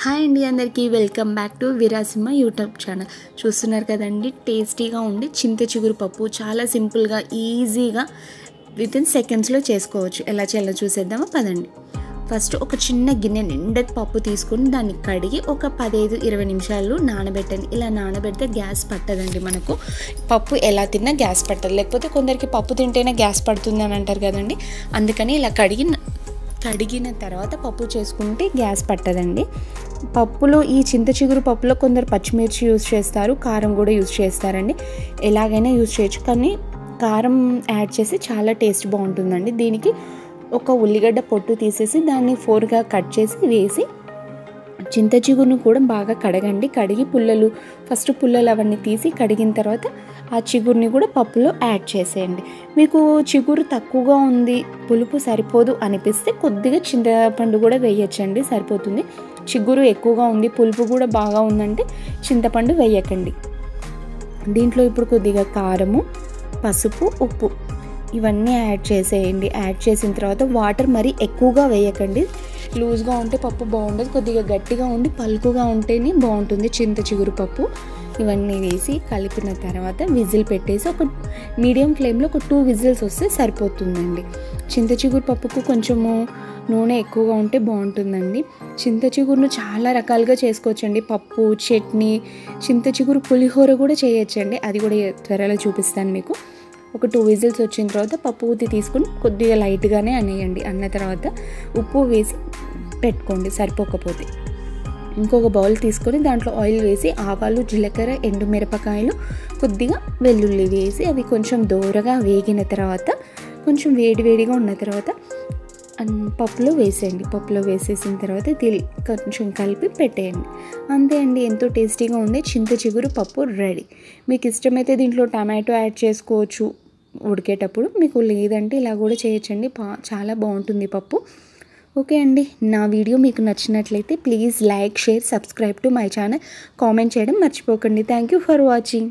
Hi అండి, అందరికీ welcome back to విరాసిమ్మ యూట్యూబ్ ఛానల్. చూస్తున్నారు కదండి, టేస్టీగా ఉండి చింత చిగురు పప్పు చాలా సింపుల్గా ఈజీగా వితిన్ సెకండ్స్లో చేసుకోవచ్చు. ఎలా చేయాలో చూసేద్దామా పదండి. ఫస్ట్ ఒక చిన్న గిన్నె నిండా పప్పు తీసుకుని దాన్ని కడిగి ఒక 15-20 నిమిషాలు నానబెట్టండి. ఇలా నానబెడితే గ్యాస్ పట్టదండి. మనకు పప్పు ఎలా తిన్నా గ్యాస్ పట్టదు. లేకపోతే కొందరికి పప్పు తింటేనే గ్యాస్ పడుతుంది అని అంటారు కదండి. అందుకని ఇలా కడిగిన తర్వాత పప్పు చేసుకుంటే గ్యాస్ పట్టదండి. పప్పులో ఈ చింత చిగురు పప్పులో కొందరు పచ్చిమిర్చి యూజ్ చేస్తారు, కారం కూడా యూజ్ చేస్తారండి. ఎలాగైనా యూజ్ చేయొచ్చు, కానీ కారం యాడ్ చేసి చాలా టేస్ట్ బాగుంటుందండి. దీనికి ఒక ఉల్లిగడ్డ పొట్టు తీసేసి దాన్ని 4గా కట్ చేసి వేసి చింత చిగురును కూడా బాగా కడగండి. కడిగి ఫస్ట్ పుల్లలు అవన్నీ తీసి కడిగిన తర్వాత ఆ చిగురుని కూడా పప్పులో యాడ్ చేసేయండి. మీకు చిగురు తక్కువగా ఉంది, పులుపు సరిపోదు అనిపిస్తే కొద్దిగా చింతపండు కూడా వేయచ్చండి, సరిపోతుంది. చిగురు ఎక్కువగా ఉంది, పులుపు కూడా బాగా ఉందంటే చింతపండు వేయకండి. దీంట్లో ఇప్పుడు కొద్దిగా కారము, పసుపు, ఉప్పు ఇవన్నీ యాడ్ చేసేయండి. యాడ్ చేసిన తర్వాత వాటర్ మరీ ఎక్కువగా వేయకండి. లూజ్గా ఉంటే పప్పు బాగుండదు, కొద్దిగా గట్టిగా ఉండి పలుకుగా ఉంటేనే బాగుంటుంది చింత చిగురు పప్పు. ఇవన్నీ వేసి కలిపిన తర్వాత విజిల్ పెట్టేసి ఒక మీడియం ఫ్లేమ్లో ఒక 2 విజిల్స్ వస్తే సరిపోతుందండి. చింత చిగురు పప్పుకు కొంచెము నూనె ఎక్కువగా ఉంటే బాగుంటుందండి. చింత చిగురును చాలా రకాలుగా చేసుకోవచ్చండి. పప్పు, చట్నీ, చింత చిగురు పులిహోర కూడా చేయొచ్చండి. అది కూడా త్వరలో చూపిస్తాను మీకు. ఒక 2 విజిల్స్ వచ్చిన తర్వాత పప్పు ఊతి తీసుకుని కొద్దిగా లైట్గానే అనేయండి. అన్న తర్వాత ఉప్పు వేసి పెట్టుకోండి సరిపోకపోతే. ఇంకొక బౌల్ తీసుకొని దాంట్లో ఆయిల్ వేసి ఆవాలు, జీలకర్ర, ఎండుమిరపకాయలు, కొద్దిగా వెల్లుల్లి వేసి అవి కొంచెం దోరగా వేగిన తర్వాత కొంచెం వేడిగా ఉన్న తర్వాత పప్పులో వేసేయండి. పప్పులో వేసేసిన తర్వాత కొంచెం కలిపి పెట్టేయండి. అంతే అండి, ఎంతో టేస్టీగా ఉంది చింత చిగురు పప్పు రెడీ. మీకు ఇష్టమైతే దీంట్లో టమాటో యాడ్ చేసుకోవచ్చు ఉడికేటప్పుడు, మీకు లేదంటే ఇలా కూడా చేయొచ్చండి. చాలా బాగుంటుంది పప్పు. ఓకే అండి, నా వీడియో మీకు నచ్చినట్లయితే please like, share, subscribe to my channel. Comment చేయడం మర్చిపోకండి. Thank you for watching.